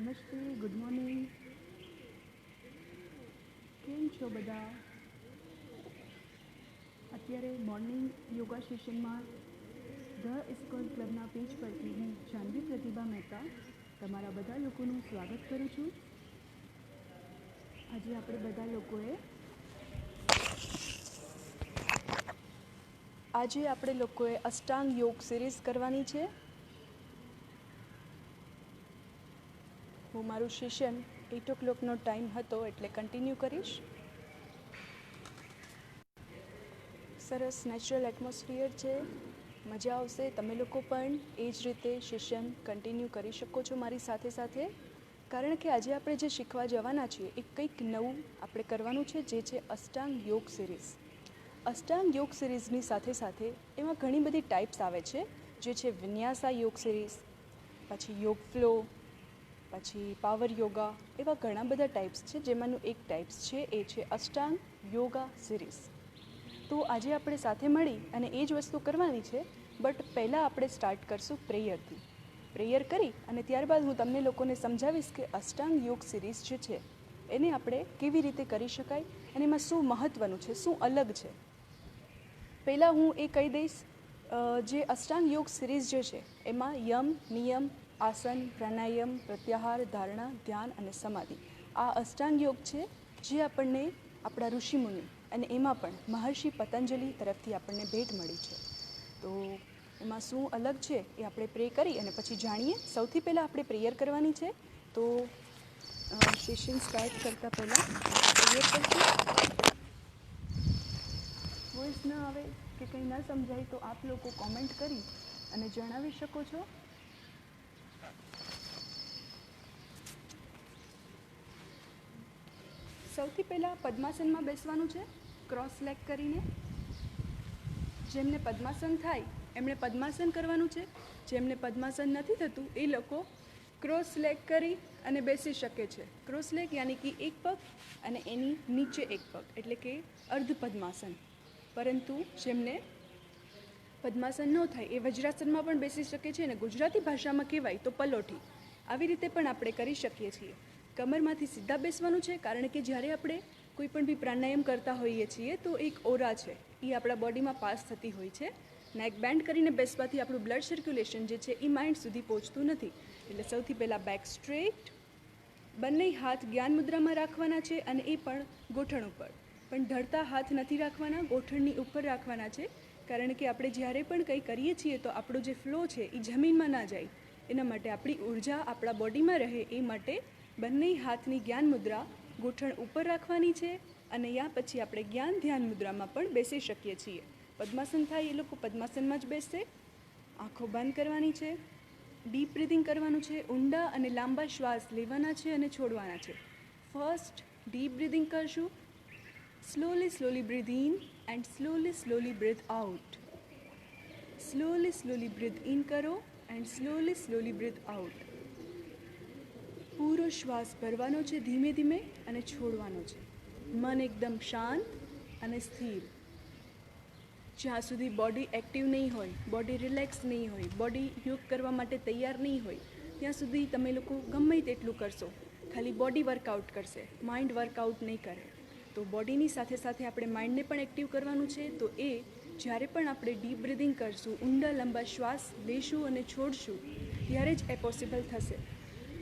નમસ્તે, good morning. કેમ છો બધા? અત્યારે મોર્નિંગ યોગા સેશનમાં ધ ઇસ્કોન ક્લબના પેજ પરથી હું જાનવી પ્રતિભા મહેતા તમારા બધા લોકોનું સ્વાગત કરું છું. આજે આપણે લોકોએ અષ્ટાંગ યોગ સિરીઝ કરવાની છે. હું મારું સેશન 8 o'clockનો ટાઈમ હતો એટલે કન્ટિન્યુ કરીશ. સરસ નેચરલ એટમોસ્ફિયર છે, મજા આવશે. તમે લોકો પણ એ જ રીતે સેશન કન્ટિન્યુ કરી શકો છો મારી સાથે સાથે, કારણ કે આજે આપણે જે શીખવા જવાના છીએ એ કંઈક નવું આપણે કરવાનું છે, જે છે અષ્ટાંગ યોગ સિરીઝ. અષ્ટાંગ યોગ સિરીઝની સાથે સાથે એમાં ઘણી બધી ટાઈપ્સ આવે છે, જે છે વિન્યાસા યોગ સિરીઝ, પછી યોગ ફ્લો, પછી પાવર યોગા, એવા ઘણા બધા ટાઈપ્સ છે. જેમાંનું એક ટાઈપ્સ છે એ છે અષ્ટાંગ યોગા સિરીઝ. તો આજે આપણે સાથે મળી અને એ જ વસ્તુ કરવાની છે, બટ પહેલાં આપણે સ્ટાર્ટ કરશું પ્રેયરથી. પ્રેયર કરી અને ત્યારબાદ હું તમને લોકોને સમજાવીશ કે અષ્ટાંગ યોગ સિરીઝ જે છે એને આપણે કેવી રીતે કરી શકાય અને એમાં શું મહત્ત્વનું છે, શું અલગ છે. પહેલાં હું એ કહી દઈશ, જે અષ્ટાંગ યોગ સિરીઝ જે છે એમાં યમ, નિયમ, આસન, પ્રાણાયામ, પ્રત્યાહાર, ધારણા, ધ્યાન અને સમાધિ, આ અષ્ટાંગ યોગ છે જે આપણને આપણા ઋષિમુનિ અને એમાં પણ મહર્ષિ પતંજલિ તરફથી આપણને ભેટ મળી છે. તો એમાં શું અલગ છે એ આપણે પ્રે કરી અને પછી જાણીએ. સૌથી પહેલાં આપણે પ્રેયર કરવાની છે. તો સેશન સ્ટાર્ટ કરતાં પહેલાં પ્રેયર કરશું. વોઇસ ન આવે કે કંઈ ન સમજાય તો આપ લોકો કોમેન્ટ કરી અને જણાવી શકો છો. સૌથી પહેલાં પદ્માસનમાં બેસવાનું છે, ક્રોસ લેગ કરીને. જેમને પદ્માસન થાય એમણે પદ્માસન કરવાનું છે. જેમને પદ્માસન નથી થતું એ લોકો ક્રોસ લેગ કરી અને બેસી શકે છે. ક્રોસ લેગ યાની કે એક પગ અને એની નીચે એક પગ, એટલે કે અર્ધ પદ્માસન. પરંતુ જેમને પદ્માસન ન થાય એ વજ્રાસનમાં પણ બેસી શકે છે, અને ગુજરાતી ભાષામાં કહેવાય તો પલોઠી. આવી રીતે પણ આપણે કરી શકીએ છીએ. કમરમાંથી સીધા બેસવાનું છે, કારણ કે જ્યારે આપણે કોઈ પણ બી પ્રાણાયામ કરતા હોઈએ છીએ તો એક ઓરા છે એ આપણા બોડીમાં પાસ થતી હોય છે. નેક બેન્ડ કરીને બેસવાથી આપણું બ્લડ સર્ક્યુલેશન જે છે એ માઇન્ડ સુધી પહોંચતું નથી. એટલે સૌથી પહેલાં બેક સ્ટ્રેટ, બંને હાથ જ્ઞાન મુદ્રામાં રાખવાના છે અને એ પણ ગોઠણ ઉપર. પણ ઢળતા હાથ નથી રાખવાના, ગોઠણની ઉપર રાખવાના છે, કારણ કે આપણે જ્યારે પણ કંઈ કરીએ છીએ તો આપણો જે ફ્લો છે એ જમીનમાં ના જાય. એના માટે આપણી ઉર્જા આપણા બોડીમાં રહે એ માટે બંને હાથની જ્ઞાન મુદ્રા ગોઠણ ઉપર રાખવાની છે, અને યા પછી આપણે જ્ઞાન ધ્યાન મુદ્રામાં પણ બેસી શકીએ છીએ. પદ્માસન થાય એ લોકો પદ્માસનમાં જ બેસશે. આંખો બંધ કરવાની છે, ડીપ બ્રિધિંગ કરવાનું છે. ઊંડા અને લાંબા શ્વાસ લેવાના છે અને છોડવાના છે. ફર્સ્ટ ડીપ બ્રિધિંગ કરશું. Slowly slowly breadth in and slowly slowly breadth out. Slowly slowly breathe in કરો and slowly slowly breadth out. પૂરો શ્વાસ ભરવાનો છે ધીમે ધીમે અને છોડવાનો છે. મન એકદમ શાંત અને સ્થિર. જ્યાં સુધી બોડી એક્ટિવ નહીં હોય, બોડી રિલેક્સ નહીં હોય, બોડી યોગ કરવા માટે તૈયાર નહીં હોય, ત્યાં સુધી તમે લોકો ગમે તેટલું કરશો, ખાલી બોડી વર્કઆઉટ કરશે, માઇન્ડ વર્કઆઉટ નહીં કરે. તો બોડીની સાથે સાથે આપણે માઇન્ડને પણ એક્ટિવ કરવાનું છે. તો એ જ્યારે પણ આપણે ડીપ બ્રિધિંગ કરશું, ઊંડા લાંબા શ્વાસ લેશું અને છોડશું, ત્યારે જ એ પોસિબલ થશે.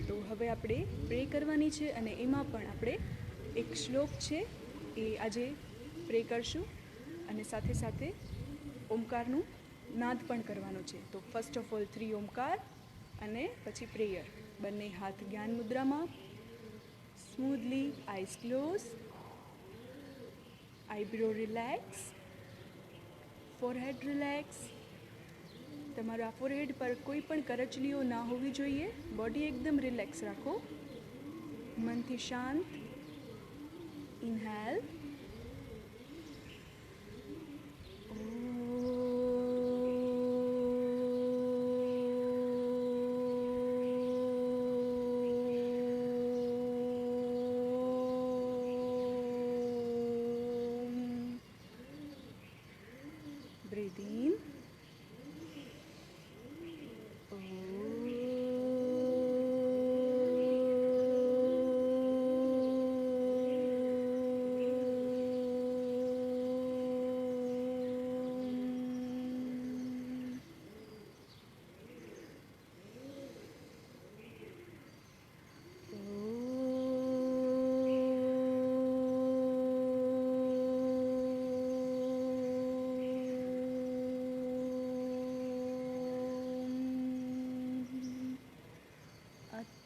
તો હવે આપણે પ્રે કરવાની છે, અને એમાં પણ આપણે એક શ્લોક છે એ આજે પ્રે કરશું, અને સાથે સાથે ઓમકારનું નાદ પણ કરવાનો છે. તો ફર્સ્ટ ઓફ ઓલ 3 ઓમકાર અને પછી પ્રેયર. બંને હાથ જ્ઞાન મુદ્રામાં. સ્મૂધલી eyes close, eyebrow relax, forehead relax. તમારા ફોરહેડ પર કોઈ પણ કરચલીઓ ના હોવી જોઈએ. બોડી એકદમ રિલેક્સ રાખો. મનથી શાંત. ઇન્હેલ. Breathe in.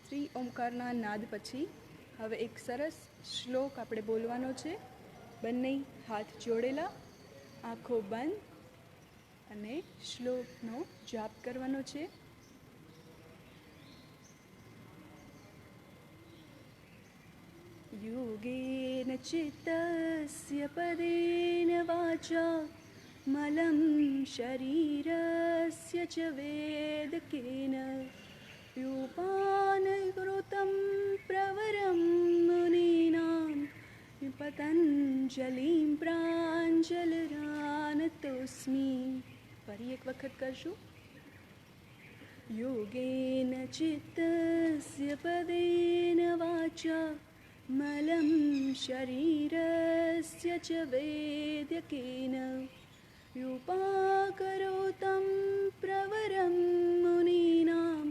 શ્રી ઓમકારના નાદ પછી હવે એક સરસ શ્લોક આપણે બોલવાનો છે. બંને હાથ જોડેલા, આંખો બંધ અને શ્લોકનો જાપ કરવાનો છે. યોગેન ચિત્તસ્ય પદેન વાચા મલમ શરીરસ્ય ચ વેદકેન યુપાનકૃતં પ્રવરં મુનીનાં પતંજલિં પ્રાંજલિરાનતોસ્મિ. ફરી એક વખત કરશું. યોગેન ચિત્તસ્ય પદેન વાચા મલમ શરીરસ્ય ચ વેદ્યકેન યુપાકરોतं પ્રવરં મુનીનાં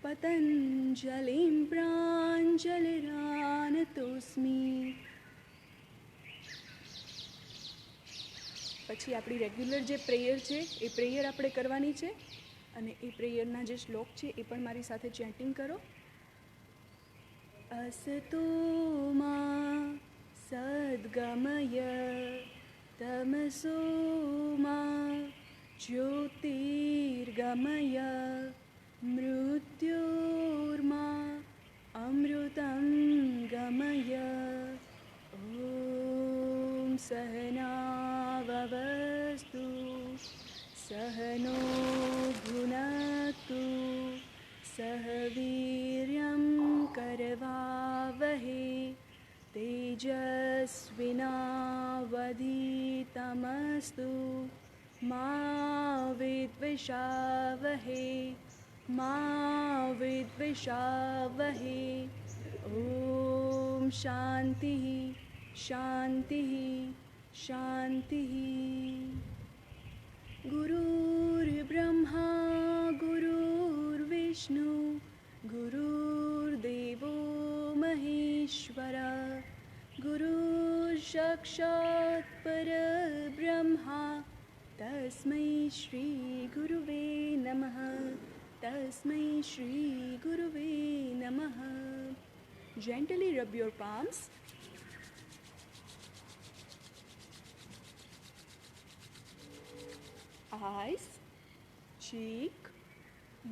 પતંજલિં પ્રાંજલિરાનતોસ્મિ. પછી આપણી રેગ્યુલર જે પ્રેયર છે એ પ્રેયર આપણે કરવાની છે અને એ પ્રેયરના જે શ્લોક છે એ પણ મારી સાથે ચેન્ટિંગ કરો. અસતો મા સદ્ગમય તમસો મા જ્યોતિર્ગમય મૃત્યોર્મા અમૃતં ગમય. ઓમ સહનાવવસ્તુ સહનો ભુનક્તુ સહ વીર્યં કરવાવહે તેજસ્વિનાવધીતમસ્તુ મા વિદ્વિષાવહે મા વિદ્વિષાવહે. ઓમ શાંતિ શાંતિ શાંતિ. ગુરુર્બ્રહ્મા ગુરુર્વિષ્ણુ ગુરુર્દેવો મહેશ્વરા ગુરુર્સાક્ષાત પરબ્રહ્મા તસ્મૈ શ્રી ગુરુવે નમઃ તસ્મૈ શ્રી ગુરુવે નમઃ. Gently rub your palms. Eyes, cheek,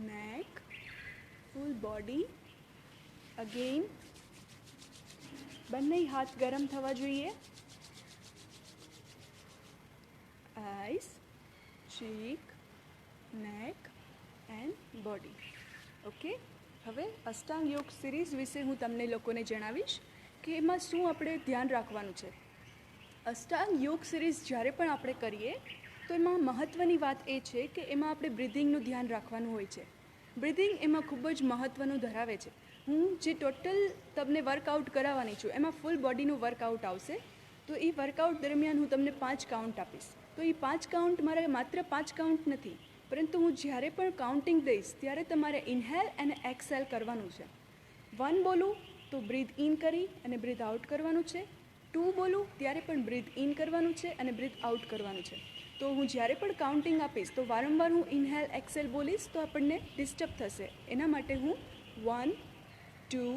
neck, full body. Again, બંને હાથ ગરમ થવા જોઈએ. Eyes, cheek, neck and body. Okay, હવે અષ્ટાંગ યોગ સિરીઝ વિશે હું તમને લોકોને જણાવીશ કે એમાં શું આપણે ધ્યાન રાખવાનું છે. અષ્ટાંગ યોગ સિરીઝ જ્યારે પણ આપણે કરીએ તો એમાં મહત્ત્વની વાત એ છે કે એમાં આપણે બ્રિધિંગનું ધ્યાન રાખવાનું હોય છે. બ્રિધિંગ એમાં ખૂબ જ મહત્ત્વનું ધરાવે છે. હું જે ટોટલ તમને વર્કઆઉટ કરાવવાની છું એમાં ફૂલ બોડીનું વર્કઆઉટ આવશે. તો એ વર્કઆઉટ દરમિયાન હું તમને 5 કાઉન્ટ આપીશ. તો એ 5 કાઉન્ટ મારે માત્ર 5 કાઉન્ટ નથી, પરંતુ હું જ્યારે પણ કાઉન્ટિંગ દઈશ ત્યારે તમારે ઇન્હેલ અને એક્સેલ કરવાનું છે. 1 બોલું તો બ્રીથ ઇન કરી અને બ્રીથ આઉટ કરવાનું છે. 2 બોલું ત્યારે પણ બ્રીથ ઇન કરવાનું છે અને બ્રીથ આઉટ કરવાનું છે. તો હું જ્યારે પણ કાઉન્ટિંગ આપીશ તો વારંવાર હું ઇન્હેલ એક્સેલ બોલીશ તો આપણને ડિસ્ટર્બ થશે. એના માટે હું 1, 2,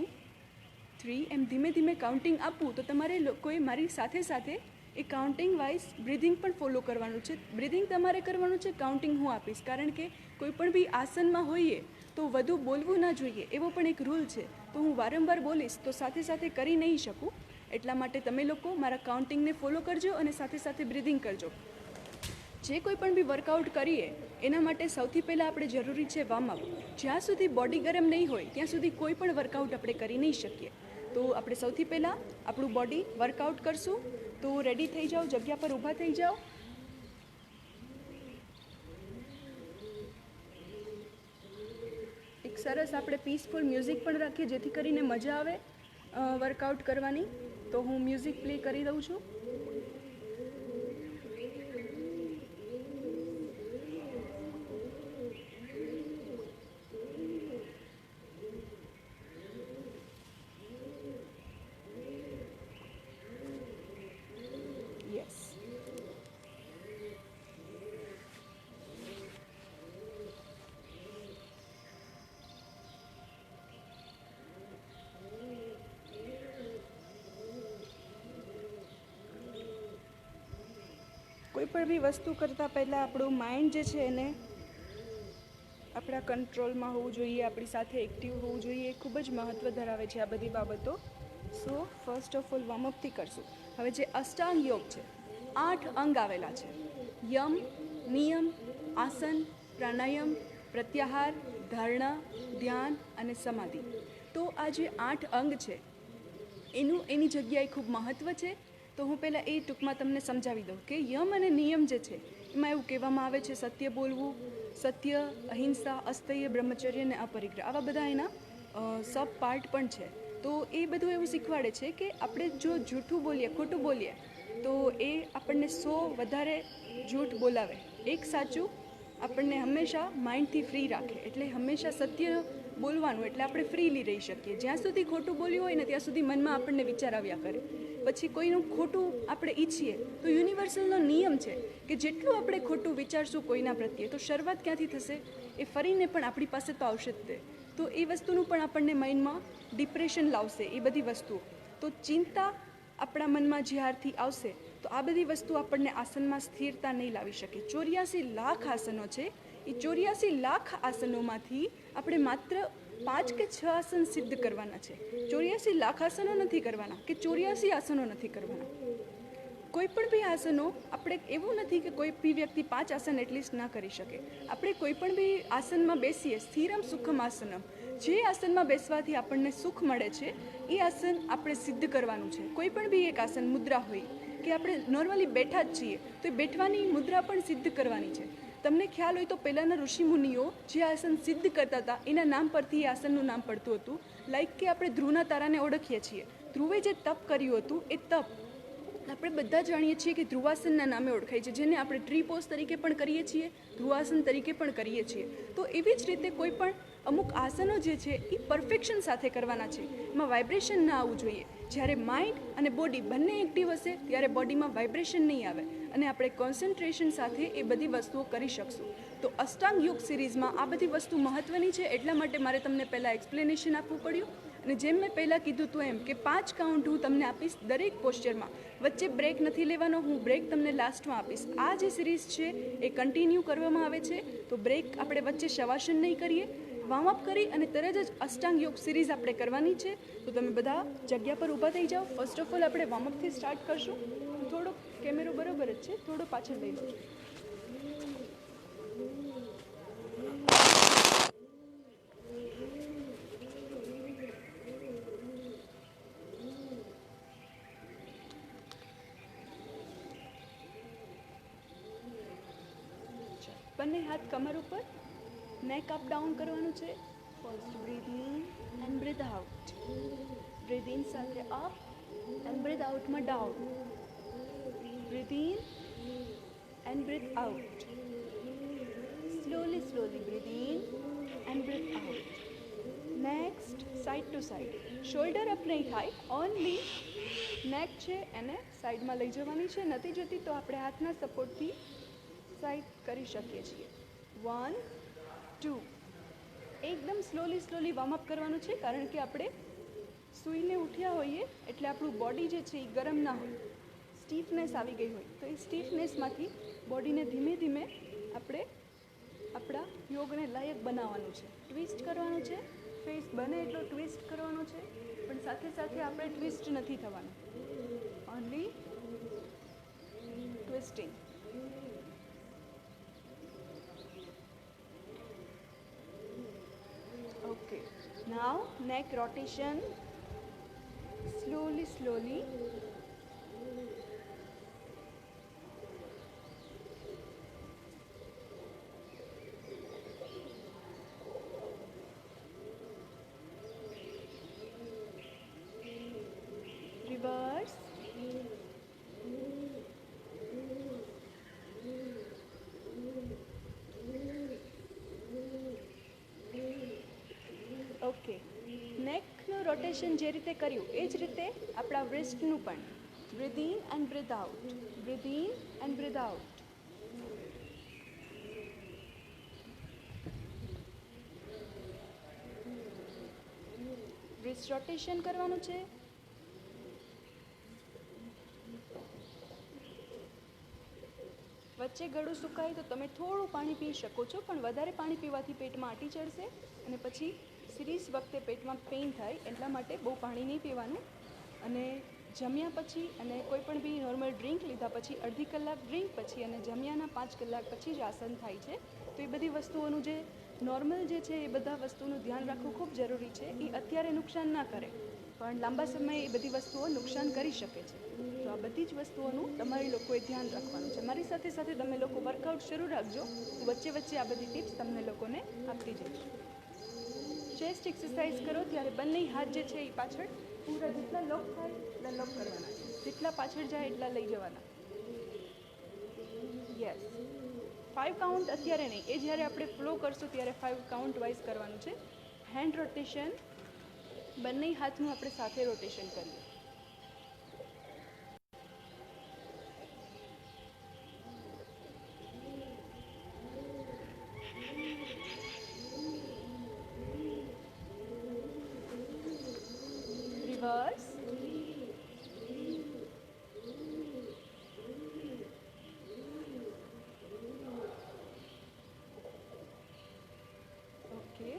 3 એમ ધીમે ધીમે કાઉન્ટિંગ આપું તો તમારે લોકોએ મારી સાથે સાથે એ કાઉન્ટિંગ વાઇઝ બ્રિધિંગ પણ ફોલો કરવાનું છે. બ્રિધિંગ તમારે કરવાનું છે, કાઉન્ટિંગ હું આપીશ. કારણ કે કોઈ પણ બી આસનમાં હોઈએ તો વધુ બોલવું ના જોઈએ એવો પણ એક રૂલ છે. તો હું વારંવાર બોલીશ તો સાથે સાથે કરી નહીં શકું. એટલા માટે તમે લોકો મારા કાઉન્ટિંગને ફોલો કરજો અને સાથે સાથે બ્રિધિંગ કરજો. જે કોઈ પણ બી વર્કઆઉટ કરીએ એના માટે સૌથી પહેલાં આપણે જરૂરી છે વોર્મઅપ. જ્યાં સુધી બોડી ગરમ નહીં હોય ત્યાં સુધી કોઈ પણ વર્કઆઉટ આપણે કરી નહીં શકીએ. તો આપણે સૌથી પહેલાં આપણું બોડી વર્કઆઉટ કરશું. તો રેડી થઈ જાઓ, જગ્યા પર ઊભા થઈ જાઓ. એક સરસ આપણે પીસફુલ મ્યુઝિક પણ રાખીએ જેથી કરીને મજા આવે વર્કઆઉટ કરવાની. તો હું મ્યુઝિક પ્લે કરી દઉં છું. પણ બી વસ્તુ કરતાં પહેલાં આપણું માઇન્ડ જે છે એને આપણા કંટ્રોલમાં હોવું જોઈએ, આપણી સાથે એક્ટિવ હોવું જોઈએ. એ ખૂબ જ મહત્ત્વ ધરાવે છે આ બધી બાબતો. સો ફર્સ્ટ ઓફ ઓલ વોર્મઅપથી કરશું. હવે જે અષ્ટાંગ યોગ છે, 8 અંગ આવેલા છે. યમ, નિયમ, આસન, પ્રાણાયામ, પ્રત્યાહાર, ધારણા, ધ્યાન અને સમાધિ. તો આ જે 8 અંગ છે એની જગ્યાએ ખૂબ મહત્ત્વ છે. તો હું પહેલાં એ ટૂંકમાં તમને સમજાવી દઉં કે યમ અને નિયમ જે છે એમાં એવું કહેવામાં આવે છે સત્ય બોલવું, સત્ય, અહિંસા, અસ્તેય, બ્રહ્મચર્ય અને અપરિગ્રહ, આવા બધા એના સબ પાર્ટ પણ છે. તો એ બધું એવું શીખવાડે છે કે આપણે જો જૂઠું બોલીએ, ખોટું બોલીએ તો એ આપણને 100 વધારે જૂઠ બોલાવે. એક સાચું આપણને હંમેશા માઇન્ડથી ફ્રી રાખે. એટલે હંમેશા સત્ય બોલવાનું, એટલે આપણે ફ્રીલી રહી શકીએ. જ્યાં સુધી ખોટું બોલ્યું હોય ને ત્યાં સુધી મનમાં આપણને વિચાર આવ્યા કરે. પછી કોઈનું ખોટું આપણે ઈચ્છીએ તો યુનિવર્સલનો નિયમ છે કે જેટલું આપણે ખોટું વિચારશું કોઈના પ્રત્યે તો શરૂઆત ક્યાંથી થશે? એ ફરીને પણ આપણી પાસે તો આવશે જ તે. તો એ વસ્તુનું પણ આપણને માઇન્ડમાં ડિપ્રેશન લાવશે એ બધી વસ્તુઓ. તો ચિંતા આપણા મનમાં જ્યારથી આવશે તો આ બધી વસ્તુ આપણને આસનમાં સ્થિરતા નહીં લાવી શકે. 84 લાખ આસનો છે. એ 84 લાખ આસનોમાંથી આપણે માત્ર 5 કે 6 આસન સિદ્ધ કરવાના છે. 84 લાખ આસનો નથી કરવાના કે 84 આસનો નથી કરવાના. કોઈ પણ બી આસનો આપણે એવું નથી કે કોઈ બી વ્યક્તિ 5 આસન એટલીસ્ટ ના કરી શકે. આપણે કોઈ પણ બી આસનમાં બેસીએ, સ્થિરમ સુખમ આસનમ, જે આસનમાં બેસવાથી આપણને સુખ મળે છે એ આસન આપણે સિદ્ધ કરવાનું છે. કોઈ પણ બી એક આસન મુદ્રા હોય કે આપણે નોર્મલી બેઠા જ છીએ તો એ બેઠવાની મુદ્રા પણ સિદ્ધ કરવાની છે. તમને ખ્યાલ હોય તો પહેલાંના ઋષિમુનિઓ જે આસન સિદ્ધ કરતા હતા એના નામ પરથી એ આસનનું નામ પડતું હતું. લાઈક કે આપણે ધ્રુવના તારાને ઓળખીએ છીએ. ધ્રુવે જે તપ કર્યું હતું એ તપ આપણે બધા જાણીએ છીએ કે ધ્રુવાસનના નામે ઓળખાય છે, જેને આપણે ટ્રી પોઝ તરીકે પણ કરીએ છીએ, ધ્રુવાસન તરીકે પણ કરીએ છીએ. તો એવી જ રીતે કોઈ પણ અમુક આસનો જે છે એ પરફેક્શન સાથે કરવાના છે. એમાં વાઇબ્રેશન ના આવવું જોઈએ. જ્યારે માઇન્ડ અને બોડી બંને એક્ટિવ હશે ત્યારે બોડીમાં વાઇબ્રેશન નહીં આવે અને આપણે કોન્સન્ટ્રેશન સાથે એ બધી વસ્તુઓ કરી શકશું. તો અષ્ટાંગ યોગ સિરીઝમાં આ બધી વસ્તુ મહત્ત્વની છે. એટલા માટે મારે તમને પહેલાં એક્સપ્લેનેશન આપવું પડ્યું. અને જેમ મેં પહેલાં કીધું હતું એમ કે 5 કાઉન્ટ હું તમને આપીશ દરેક પોસ્ચરમાં. વચ્ચે બ્રેક નથી લેવાનો, હું બ્રેક તમને લાસ્ટમાં આપીશ. આ જે સિરીઝ છે એ કન્ટિન્યુ કરવામાં આવે છે, તો બ્રેક આપણે વચ્ચે શવાસન નહીં કરીએ. વોર્મઅપ કરી અને તરત જ અષ્ટાંગ યોગ સિરીઝ આપણે કરવાની છે. તો તમે બધા જગ્યા પર ઊભા થઈ જાઓ. ફર્સ્ટ ઓફ ઓલ આપણે વોર્મઅપથી સ્ટાર્ટ કરશું. થોડો કેમેરો બરોબર જ છે, થોડો પાછળ લઈ લો. બંને હાથ કમર ઉપર, નેક અપ ડાઉન કરવાનું છે. First breadth in and breathe out. Breathe in સાથે up and breadth આઉટમાં down. Breadth in and breathe out. Slowly breadth in and breathe out. Next side two side. Shoulder up નહીં થાય, only નેક છે એને સાઈડમાં લઈ જવાની છે. નથી જતી તો આપણે હાથના સપોર્ટથી સાઈડ કરી શકીએ છીએ. 1 2. એકદમ સ્લોલી વોર્મઅપ કરવાનું છે, કારણ કે આપણે સૂઈને ઉઠ્યા હોઈએ એટલે આપણું બોડી જે છે એ ગરમ ના હોય, સ્ટીફનેસ આવી ગઈ હોય. તો એ સ્ટીફનેસમાંથી બોડીને ધીમે ધીમે આપણે આપણા યોગને લાયક બનાવવાનું છે. ટ્વિસ્ટ કરવાનું છે, ફેસ બને એટલો ટ્વિસ્ટ કરવાનો છે, પણ સાથે સાથે આપણે ટ્વિસ્ટ નથી થવાનું, only twisting. Okay, now neck rotation, slowly. Reverse. Okay, નેકનું rotation જે રીતે કર્યું એ જ રીતે આપણા રિસ્ટનું પણ. Breadth in and breathe out, breathe in and breathe out. Wrist rotation કરવાનું છે. વચ્ચે ગળું સુકાય તો તમે થોડું પાણી પી શકો છો, પણ વધારે પાણી પીવાથી પેટમાં આંટી ચડશે અને પછી સિરીઝ વખતે પેટમાં પેઇન થાય, એટલા માટે બહુ પાણી નહીં પીવાનું. અને જમ્યા પછી અને કોઈ પણ બી નોર્મલ ડ્રિંક લીધા પછી અડધી કલાક ડ્રિંક પછી અને જમ્યાના 5 કલાક પછી જ આસન થાય છે. તો એ બધી વસ્તુઓનું જે નોર્મલ જે છે એ બધા વસ્તુનું ધ્યાન રાખવું ખૂબ જરૂરી છે. એ અત્યારે નુકસાન ના કરે, પણ લાંબા સમયે એ બધી વસ્તુઓ નુકસાન કરી શકે છે. તો આ બધી જ વસ્તુઓનું તમારે લોકોએ ધ્યાન રાખવાનું છે. મારી સાથે સાથે તમે લોકો વર્કઆઉટ શરૂ રાખજો. હું વચ્ચે વચ્ચે આ બધી ટિપ્સ તમને લોકોને આપતી જઈશ. ચેસ્ટ એક્સરસાઇઝ કરો ત્યારે બંને હાથ જે છે એ પાછળ પૂરા જેટલા લોક થાય એટલા લોક કરવાના છે, જેટલા પાછળ જાય એટલા લઈ જવાના. યસ, 5 કાઉન્ટ અત્યારે નહીં, એ જ્યારે આપણે ફ્લો કરશું ત્યારે 5 કાઉન્ટ વાઇઝ કરવાનું છે. હેન્ડ રોટેશન, બંને હાથનું આપણે સાથે રોટેશન કરીએ. Reverse, okay.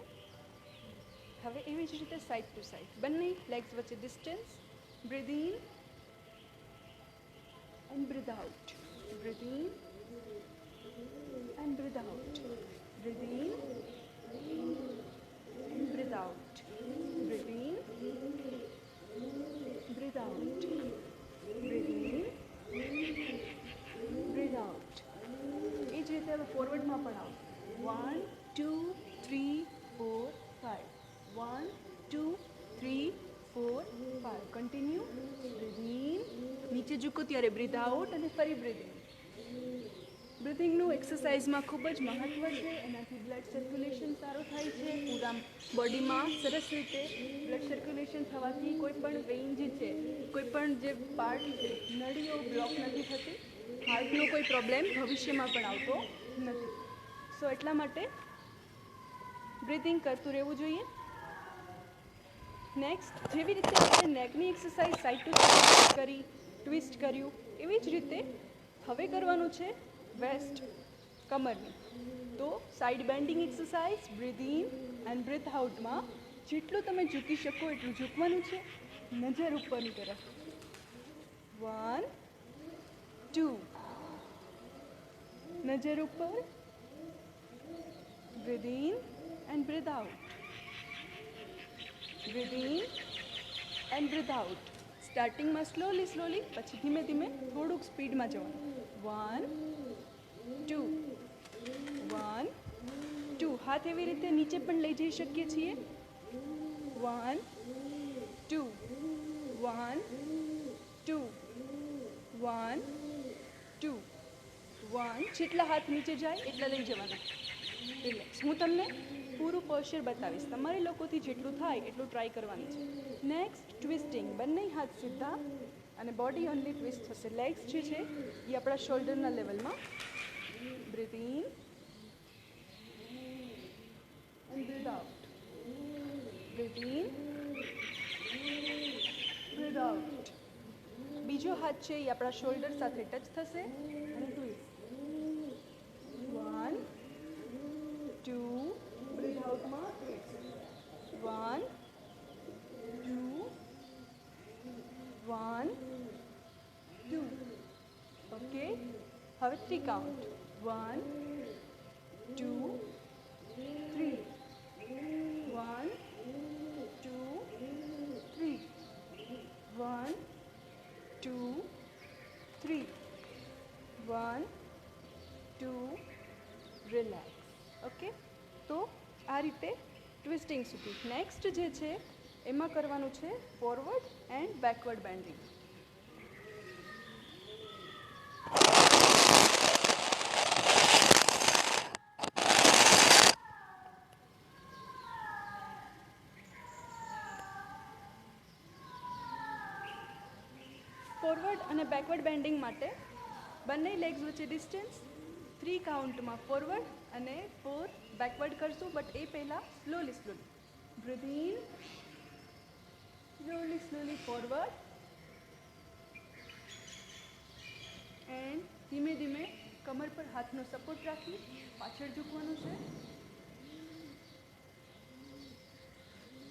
હવે એવી જ રીતે સાઈડ ટુ સાઈડ, બંને લેગ્સ વચ્ચે distance. Breadth in and breathe out, breathe in and breathe out, breathe in and breathe out, breathe in, breathe out, breathe in, breathe out. એ જ રીતે હવે ફોરવર્ડમાં પણ આવો. 1 2 3 4 5, 1 2 3 4 5. કન્ટિન્યુ. બ્રીથ ઇન, નીચે ઝૂકો ત્યારે breadth out અને ફરી બ્રીથ ઇન. બ્રીથિંગનું એક્સરસાઇઝમાં ખૂબ જ મહત્ત્વ છે. એનાથી બ્લડ સર્ક્યુલેશન સારું થાય છે. પૂરા બોડીમાં સરસ રીતે બ્લડ સર્ક્યુલેશન થવાથી કોઈ પણ વેઇન જે છે, કોઈ પણ જે પાર્ટ છે, નળીઓ બ્લોક નથી થતી. હાર્ટનો કોઈ પ્રોબ્લેમ ભવિષ્યમાં પણ આવતો નથી. સો એટલા માટે બ્રીથિંગ કરતું રહેવું જોઈએ. નેક્સ્ટ, જેવી રીતે આપણે નેકની એક્સરસાઇઝ સાઈડ ટુ સાઈડ કરી, ટ્વિસ્ટ કર્યું, એવી જ રીતે હવે કરવાનું છે વેસ્ટ, કમરની. તો side bending exercise, breadth in and breadth આઉટમાં જેટલું તમે ઝૂકી શકો એટલું ઝૂકવાનું છે. નજર ઉપરની તરફ. 1 2, નજર ઉપર. Breathe in and breathe out, breathe in and breathe out. સ્ટાર્ટિંગમાં સ્લોલી, પછી ધીમે ધીમે થોડુંક સ્પીડમાં જવાનું. 1 2, 1 2. હાથ એવી રીતે નીચે પણ લઈ જઈ શકીએ છીએ. 1 2, 1 2, 1 2, 1. જેટલા હાથ નીચે જાય એટલા લઈ જવાના. રિલેક્સ. હું તમને પૂરું પોસ્ચર બતાવીશ, તમારે લોકોથી જેટલું થાય એટલું ટ્રાય કરવાની છે. Next, twisting. બંને હાથ સીધા અને બોડી ઓનલી ટ્વિસ્ટ થશે. લેગ્સ જે છે એ આપણા શોલ્ડરના લેવલમાં. Breathe in and breathe out, breathe in, breathe out. બીજો હાથ છે એ આપણા શોલ્ડર સાથે ટચ થશે અને ટ્વિસ્ટ. 1 2, breadth આઉટમાં twist. 1 2, 1 2. ઓકે. હવે 3 કાઉન્ટ. 1 2 3, 1 2 3, 1 2 3, 1 2. રિલેક્સ. ઓકે. તો આ રીતે ટ્વિસ્ટિંગ સુધી. નેક્સ્ટ જે છે એમાં કરવાનું છે forward and backward bending. Forward અને બેકવર્ડ બેન્ડિંગ માટે બંને લેગ્સ વચ્ચે ડિસ્ટન્સ. 3 કાઉન્ટમાં ફોરવર્ડ અને 4 બેકવર્ડ કરશું, બટ એ પહેલાં slowly. Breadth in, slowly forward and ધીમે ધીમે કમર પર હાથનો સપોર્ટ રાખી પાછળ ઝૂકવાનું છે.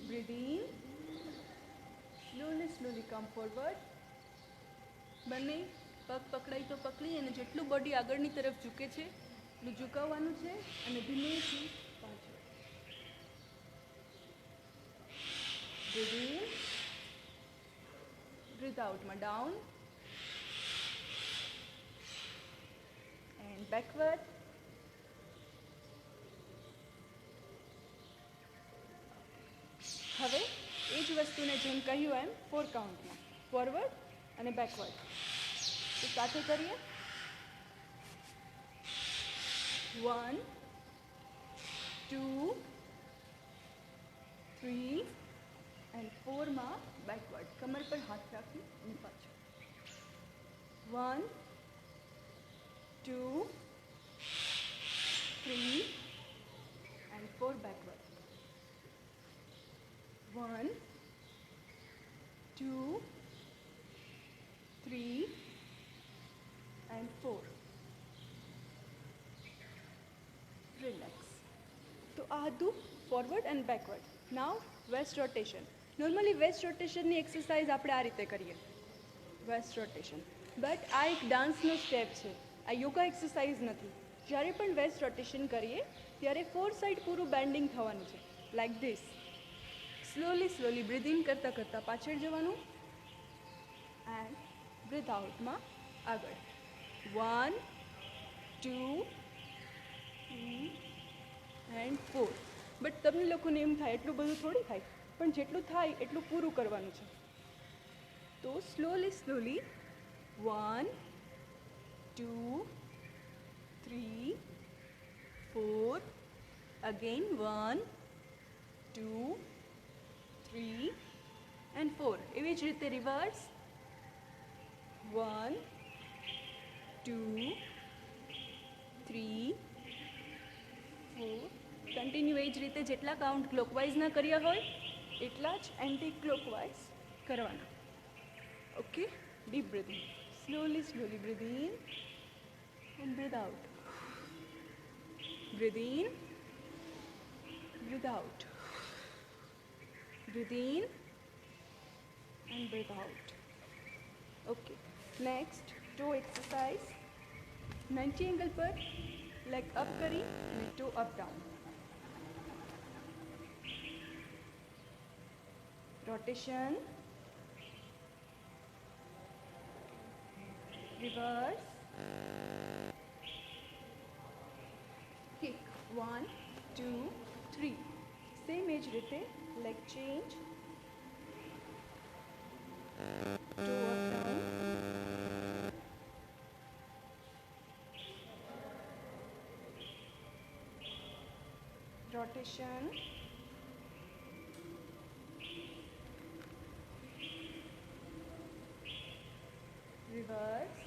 Breathe in, slowly come forward. બંને પગ પકડાય તો પકડી અને જેટલું બોડી આગળની તરફ ઝૂકે છે એટલું ઝુકાવવાનું છે અને ધીમેથી પાછળ. Breadth in, breadth આઉટમાં down and backward. હવે એ જ વસ્તુને જેમ કહ્યું એમ 4 કાઉન્ટમાં ફોરવર્ડ અને બેકવર્ડ. તો સાથે કરીએ. 1 2 3 એન્ડ 4માં બેકવર્ડ. કમર પર હાથ રાખી અને પાછળ. 1 2 3 એન્ડ 4 બેકવર્ડ. 1 2 3 and 4. Relax. તો આ હતું forward and backward. Now waste rotation. Normally waste રોટેશનની exercise આપણે આ રીતે કરીએ, વેસ્ટ રોટેશન. બટ આ એક ડાન્સનો સ્ટેપ છે, આ યોગા એક્સરસાઇઝ નથી. જ્યારે પણ વેસ્ટ રોટેશન કરીએ ત્યારે 4 સાઈડ પૂરું બેન્ડિંગ થવાનું છે, like this. Slowly breathe in કરતાં પાછળ જવાનું એન્ડ બ્રીથ આઉટમાં આગળ. 1 2 3 એન્ડ 4. બટ તમને લોકોને એમ થાય એટલું બધું થોડી થાય, પણ જેટલું થાય એટલું પૂરું કરવાનું છે. તો સ્લોલી 1 2 3 4 અગેન 1 2 3 એન્ડ 4. એવી જ રીતે રિવર્સ 1 2 3 4. કન્ટિન્યુ એ જ રીતે જેટલા કાઉન્ટ ક્લોકવાઇઝના કર્યા હોય એટલા જ એન્ટી ક્લોકવાઇઝ કરવાના. Okay, deep breathing. Slowly breadth in and breathe out. Breathe in, breathe out. Breathe in and breathe out. Okay, next toe exercise. 90 angle પર લેગ અપ કરી અને ટો up down. Rotation, reverse, kick. 1 2 3. Same એ જ રીતે leg change, toe up down. rotation, reverse,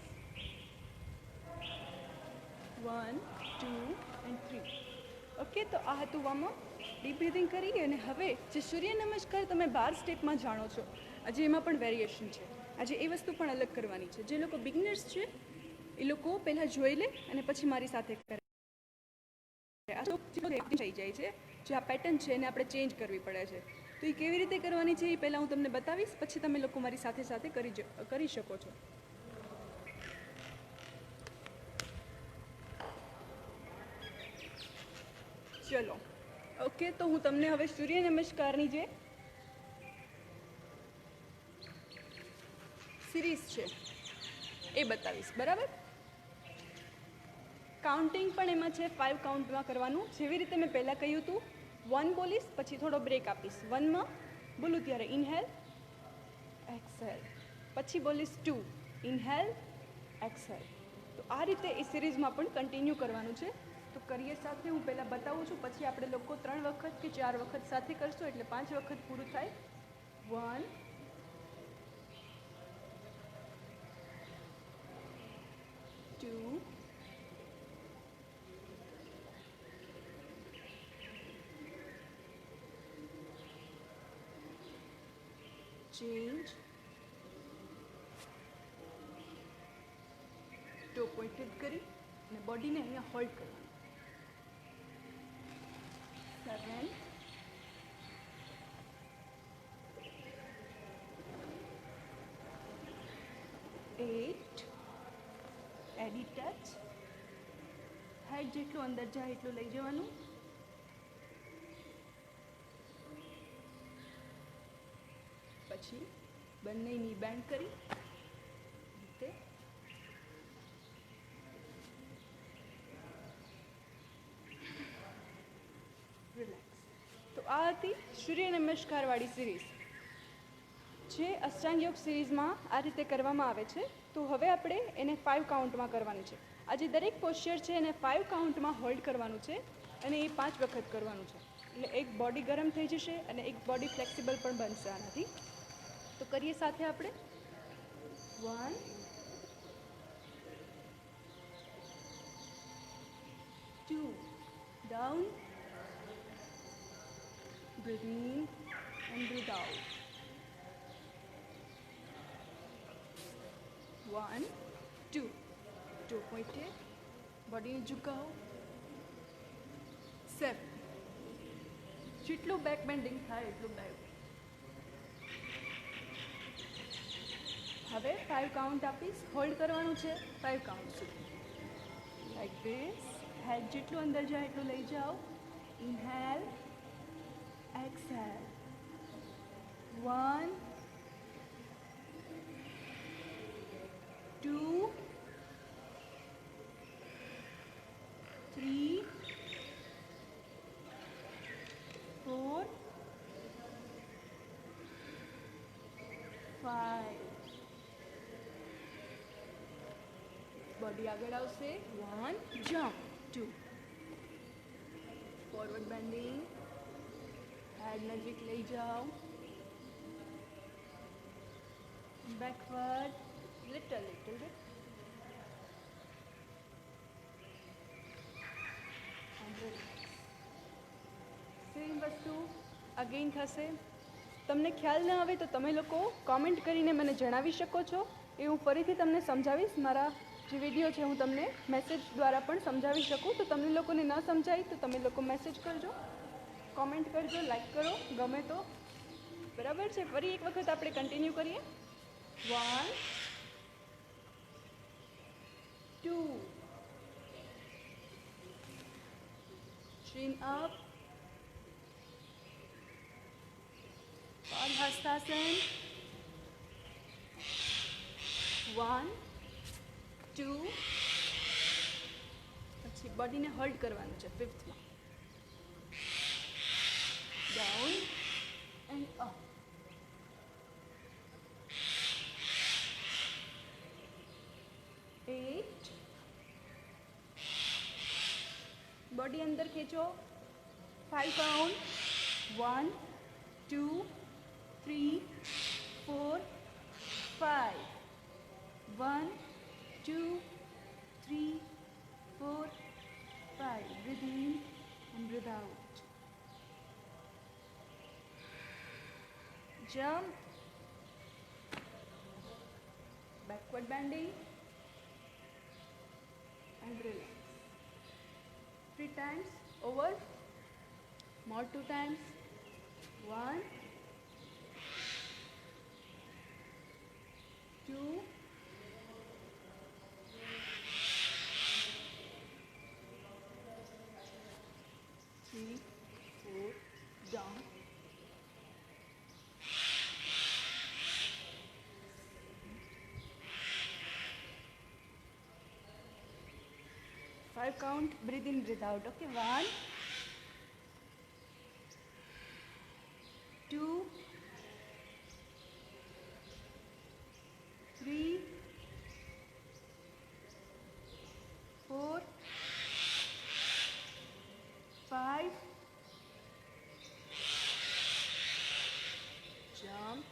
1 2 and 3. Okay, તો આ હતું warm up. Deep breathing કરી અને હવે જે સૂર્ય નમસ્કાર તમે 12 સ્ટેપમાં જાણો છો, આજે એમાં પણ વેરિએશન છે. આજે એ વસ્તુ પણ અલગ કરવાની છે. જે લોકો બિગનર્સ છે એ લોકો પહેલાં જોઈ લે અને પછી મારી સાથે કરે. થઈ જાય છે જે આ પેટર્ન છે એને આપણે ચેન્જ કરવી પડે છે. તો એ કેવી રીતે કરવાની છે એ પહેલાં હું તમને બતાવીશ, પછી તમે લોકો મારી સાથે સાથે કરી શકો છો. ચલો, ઓકે, તો હું તમને હવે સૂર્ય નમસ્કારની જે સિરીઝ છે એ બતાવીશ, બરાબર? કાઉન્ટિંગ પણ એમાં છે, 5 કાઉન્ટમાં કરવાનું. જેવી રીતે મેં પહેલાં કહ્યું હતું, 1 બોલીશ પછી થોડો બ્રેક આપીશ. 1માં બોલું ત્યારે ઇનહેલ એક્સહેલ, પછી બોલીશ 2 ઇનહેલ એક્સહેલ. તો આ રીતે એ સિરીઝમાં પણ કન્ટિન્યુ કરવાનું છે. તો કરીએ સાથે. હું પહેલાં બતાવું છું, પછી આપણે લોકો 3 વખત કે 4 વખત સાથે કરશું એટલે 5 વખત પૂરું થાય. 1 2 change, ટો પોઇન્ટેડ કરી અને બોડીને અહીંયા હોલ્ડ કરવાનું. 7 8 એડી ટચ. હેડ જેટલું અંદર જાય એટલું લઈ જવાનું. પછી બંને ની બેન્ડ કરી રીતે રિલેક્સ. તો આ હતી સૂર્ય નમસ્કારવાળી સિરીઝ, જે અષ્ટાંગ યોગ સિરીઝમાં આ રીતે કરવામાં આવે છે. તો હવે આપણે એને 5 કાઉન્ટમાં કરવાની છે. આ જે દરેક પોસ્ચર છે એને 5 કાઉન્ટમાં હોલ્ડ કરવાનું છે અને એ 5 વખત કરવાનું છે. એટલે એક બોડી ગરમ થઈ જશે અને એક બોડી ફ્લેક્સિબલ પણ બનશે આનાથી. તો કરીએ સાથે આપણે. 1 2 down, breathe in and breathe out. 1 2 2 પોઈન્ટે બોડીને ઝુકાવો. 7 જેટલું બેક બેન્ડિંગ થાય એટલું બેક. હવે 5 કાઉન્ટ આપીશ, હોલ્ડ કરવાનું છે 5 કાઉન્ટ સુધી. Like this. હેડ જેટલું અંદર જાય એટલું લઈ જાઓ. Inhale, exhale. 1 2 3 4 5. બોડી આગળ આવશે. 1 જમ્પ. 2 forward bending. હેડ નજીક લઈ જાઓ. Backward little bit. And relax. Same વસ્તુ અગેન થશે. તમને ખ્યાલ ન આવે તો તમે લોકો કોમેન્ટ કરીને મને જણાવી શકો છો. એ હું ફરીથી તમને સમજાવીશ. મારા જે વિડીયો છે હું તમને મેસેજ દ્વારા પણ સમજાવી શકું. તો તમને લોકોને ન સમજાય તો તમે લોકો મેસેજ કરજો, કોમેન્ટ કરજો, લાઈક કરો ગમે તો. બરાબર છે. ફરી એક વખત આપણે કન્ટિન્યુ કરીએ. 1 2 chin up. Padhastasana. 1 2 પછી બોડીને હોલ્ડ કરવાનું છે 5th માં. Down end up. બોડી અંદર ખેંચો. 5 count. 1 2 3 4 5. 1 2 3 4 5. Breathe in and breathe out. Jump. Backward bending and relax. 3 times over. More 2 times. 1 2 3 4. Down. 5 count. Breathe in, breathe out. Okay. 1 2 3 4 5. Jump.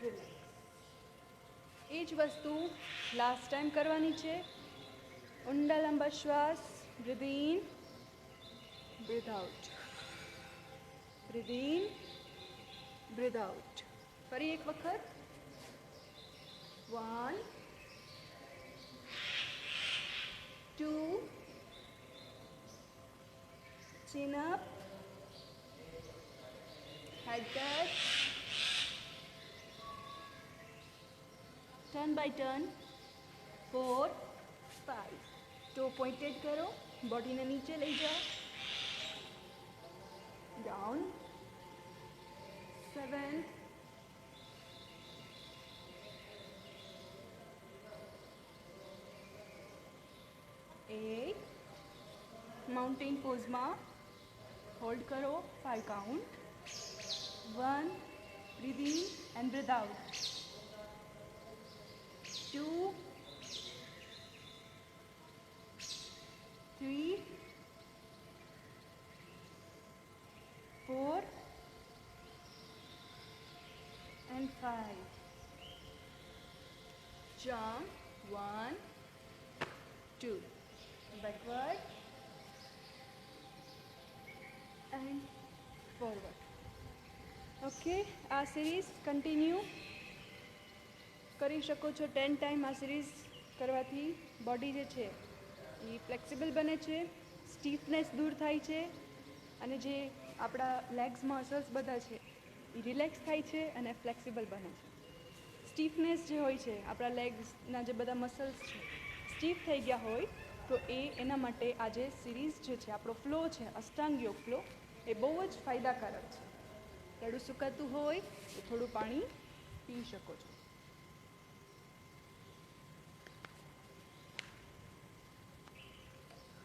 Relax. એ જ વસ્તુ લાસ્ટ ટાઈમ કરવાની છે. ઊંડા લાંબા શ્વાસ. Breathe in, breathe out. Breathe in, breathe out. ફરી એક વખત. 1, 2, chin up, head touch, turn by turn, 4, 5. Toe pointed करो, बॉडी ने नीचे ले जाओ, डाउन, 7, 8, માઉન્ટેન પોઝમાં હોલ્ડ કરો, 5 count, 1, breathe in and breathe out, 2, 3, 4 and 5. Jump, 1, 2, backward and forward. Okay, આ સિરીઝ કન્ટિન્યુ કરી શકો છો 10 ટાઈમ. આ સિરીઝ કરવાથી બોડી જે છે એ ફ્લેક્સિબલ બને છે, સ્ટીફનેસ દૂર થાય છે અને જે આપણા લેગ્સ મસલ્સ બધા છે એ રિલેક્સ થાય છે અને ફ્લેક્સિબલ બને છે. સ્ટીફનેસ જે હોય છે, આપણા લેગ્સના જે બધા મસલ્સ છે સ્ટીફ થઈ ગયા હોય તો એના માટે આ જે સિરીઝ જે છે, આપણો ફ્લો છે અષ્ટાંગ યોગ ફ્લો, એ બહુ જ ફાયદાકારક છે. ગળું સુકાતું હોય તો થોડું પાણી પી શકો છો.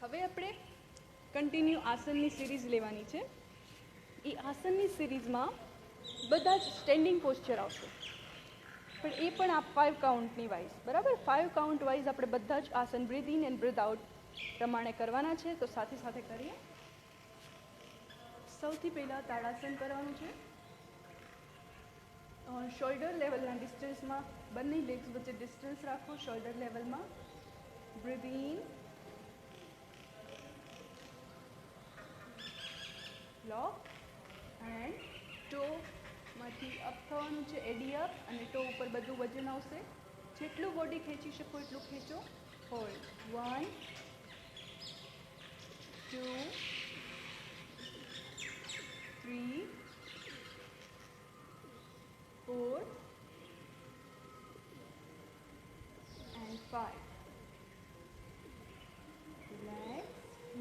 હવે આપણે કન્ટિન્યુ આસનની સિરીઝ લેવાની છે. એ આસનની સિરીઝમાં બધા જ સ્ટેન્ડિંગ પોસ્ચર આવશે, પણ એ પણ આ 5 કાઉન્ટની વાઇઝ, બરાબર? 5 કાઉન્ટ વાઇઝ આપણે બધા જ આસન breathe in and breathe out પ્રમાણે કરવાના છે. તો સાથે સાથે કરીએ. સૌથી પહેલાં તાડાસન કરવાનું છે. શોલ્ડર લેવલના ડિસ્ટન્સમાં બંને લેગ્સ વચ્ચે ડિસ્ટન્સ રાખો, શોલ્ડર લેવલમાં. Breathe in, lock and ટોમાંથી up થવાનું છે, એડી અપ, અને ટો ઉપર બધું વજન આવશે. જેટલું બોડી ખેંચી શકો એટલું ખેંચો. Hold, 1, 2, 3, 4 and 5. Relax.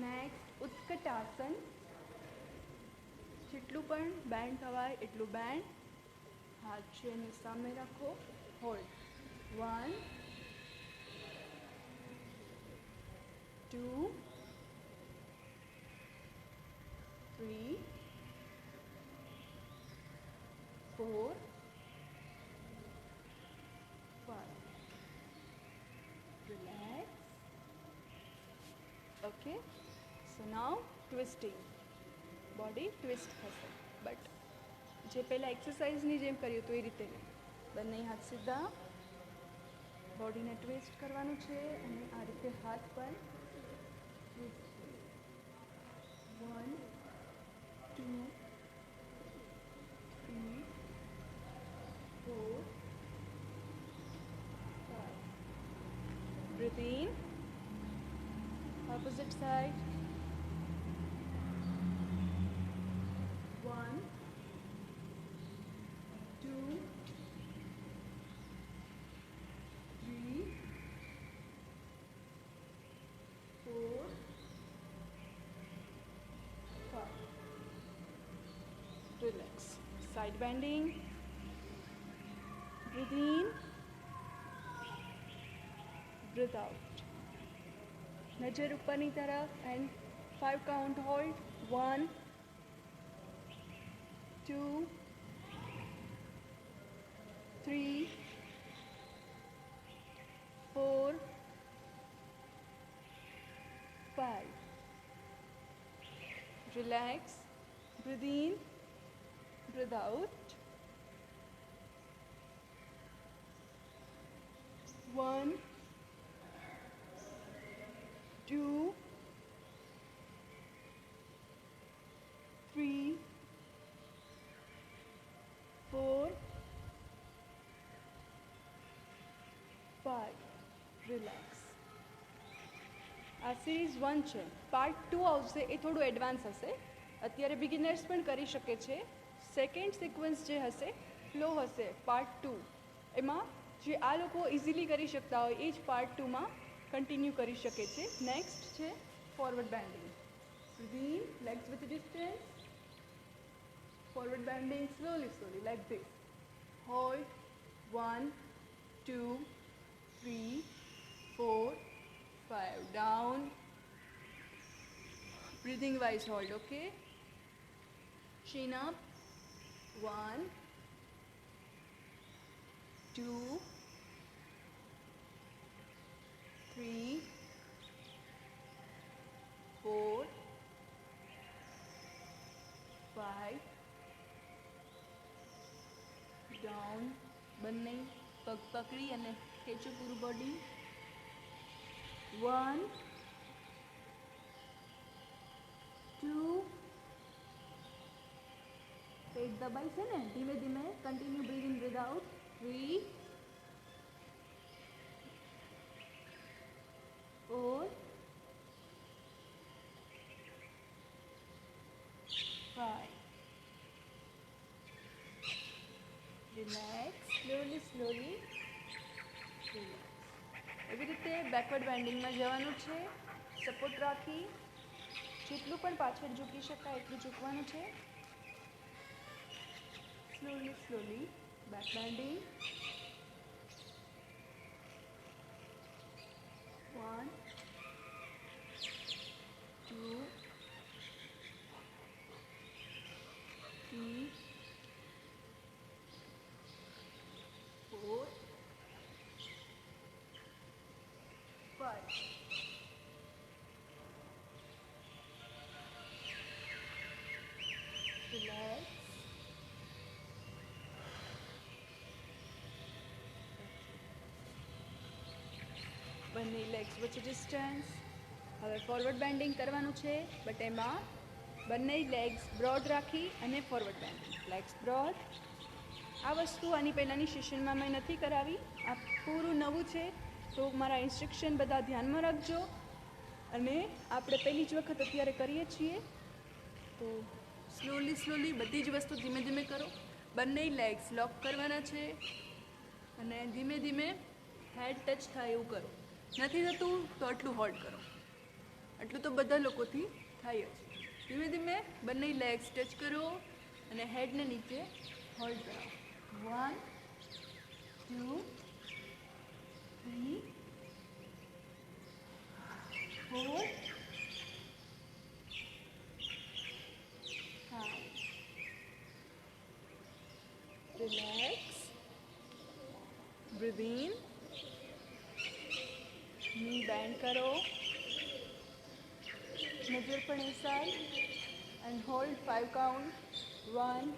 Next, ઉત્કટાસન. જેટલું પણ બેન્ડ થવાય એટલું બેન્ડ. હાથ છે એની સામે રાખો. Hold, 1, 2, 3, 4, 5. Relax. Okay. So now twisting. Body twist થશે, બટ જે પહેલાં એક્સરસાઇઝની જેમ કર્યું હતું એ રીતે નહીં. બંને હાથ સીધા, બોડીને ટ્વિસ્ટ કરવાનું છે અને આ રીતે હાથ પર 1, 2, 3, 4, 5. Breathe in, opposite side. 1, 2, 3, 4, 5. Relax. Side bending. Breathe in, breathe out. નજર ઉપરની તરફ and 5 count hold. 1, 2, 3, 4, 5. Relax. Breathe in, breathe out. 1, 2, 3, 4, relax. આ સિરીઝ 1 છે. પાર્ટ 2 આવશે એ થોડું એડવાન્સ હશે. અત્યારે બિગિનર્સ પણ કરી શકે છે. સેકન્ડ સિક્વન્સ જે હશે ફ્લો હશે પાર્ટ 2, એમાં જે આ લોકો ઇઝીલી કરી શકતા હોય એ જ પાર્ટ 2માં કન્ટિન્યુ કરી શકે છે. નેક્સ્ટ છે forward bending. Breathe, legs with distance. Forward bending slowly, slowly, like this. Hold. 1, 2, 3, 4, 5. Down. Breathing wise hold, okay? Chin up. 1, 2, 3, 4, 5. Down. બંને પગ પકડી અને ખેંચો પૂરું બોડી. 1, 2. પેટ દબાય છે ને, ધીમે ધીમે continue breathe in breathe out. 3, 4, 5. Relax. Slowly slowly relax. એવી રીતે બેકવર્ડ બેન્ડિંગમાં જવાનું છે. સપોર્ટ રાખી જેટલું પણ પાછળ ઝૂકી શકાય એટલું ઝૂકવાનું છે. Slowly slowly back bending. 1, 2, 3, 4, 5. Relax. બંને લેગ્સ વચ્ચે ડિસ્ટન્સ. હવે ફોરવર્ડ બેન્ડિંગ કરવાનું છે, બટ એમાં બંને લેગ્સ બ્રોડ રાખી અને ફોરવર્ડ બેન્ડિંગ. Legs broad. આ વસ્તુ આની પહેલાંની સેશનમાં મેં નથી કરાવી. આ પૂરું નવું છે, તો મારા ઇન્સ્ટ્રક્શન બધા ધ્યાનમાં રાખજો. અને આપણે પહેલી જ વખત અત્યારે કરીએ છીએ, તો સ્લોલી સ્લોલી બધી જ વસ્તુ ધીમે ધીમે કરો. બંને લેગ્સ લોક કરવાના છે અને ધીમે ધીમે હેડ ટચ થાય એવું કરો. નથી થતું તો આટલું હોલ્ડ કરો. આટલું તો બધા લોકોથી થાય જ. ધીમે ધીમે બંને લેગ્સ ટચ કરો અને હેડને નીચે હોલ્ડ કરાવો. 1, 2, 3, 4, 5. Relax. Breathe in. Knee bend करो. नजर पर inside and hold 5 count. 1,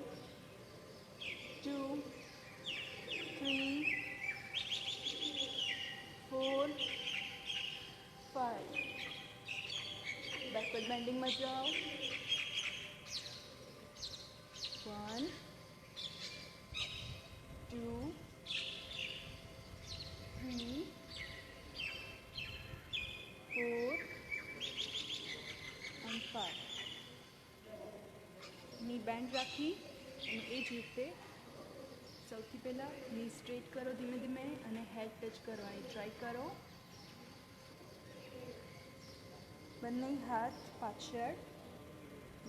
2, 3, 4, 5. Backward bending में जाओ. 1, 2, 3, 4 and 5. ની બેન્ડ રાખી અને એ જ રીતે સૌથી પહેલાં ની સ્ટ્રેટ કરો ધીમે ધીમે અને હેડ ટચ કરવાની ટ્રાય કરો. બંને હાથ પાછળ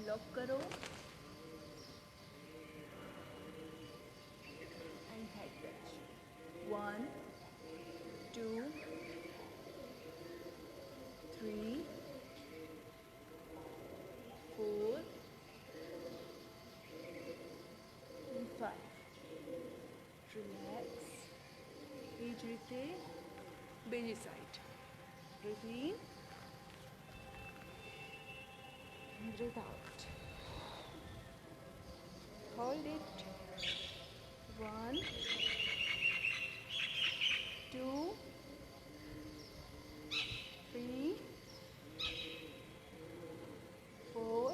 લોક કરો and head touch. 1, 2, 3, 4 and 5. Relax. એ જ રીતે બીજી side. Breathe in. Breathe out. Hold it. 1, 2, 3, 4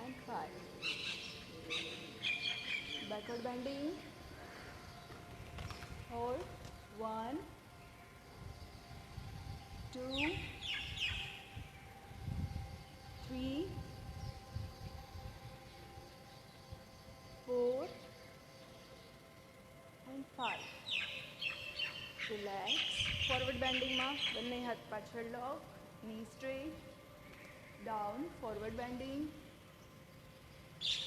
and 5. Backward bending. Hold. 1, forward બેન્ડિંગમાં બંને હાથ પાછળ લો, ની straight, down, forward bending,